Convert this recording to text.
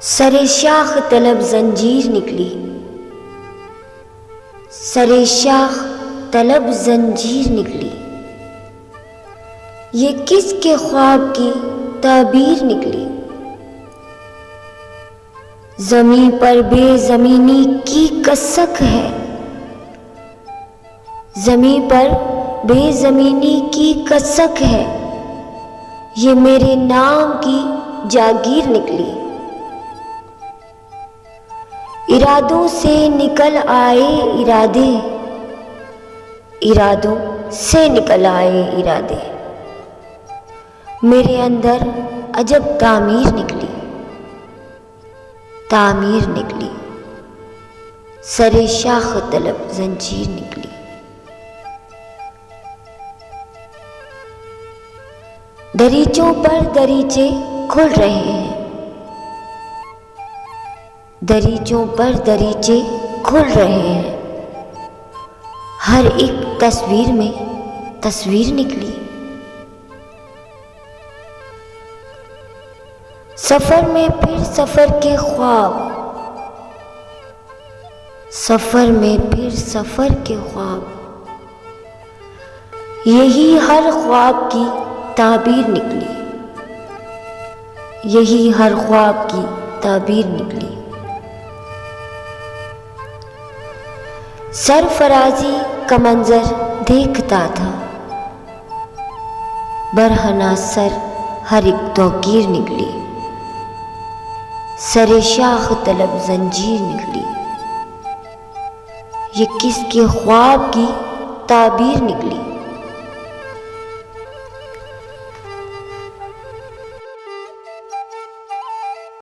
سر شاخ طلب زنجیر نکلی، سر شاخ طلب زنجیر نکلی، یہ کس کے خواب کی تعبیر نکلی؟ زمیں پر بے زمینی کی کسک ہے، زمیں پر بے زمینی کی کسک ہے، یہ میرے نام کی جاگیر نکلی۔ ارادوں سے نکل آئے ارادے، ارادوں سے نکل آئے ارادے، میرے اندر عجب تعمیر نکلی، تعمیر نکلی، سر شاخ طلب زنجیر نکلی۔ دریچوں پر دریچے کھل رہے ہیں، دریچوں پر دریچے کھل رہے ہیں، ہر ایک تصویر میں تصویر نکلی۔ سفر میں پھر سفر کے خواب، سفر میں پھر سفر کے خواب، یہی ہر خواب کی تعبیر نکلی، یہی ہر خواب کی تعبیر نکلی۔ سرفرازی کا منظر دیکھتا تھا، برہنہ سر ہر ایک توقیر نکلی، سر شاخ طلب زنجیر نکلی، یہ کس کے خواب کی تعبیر نکلی؟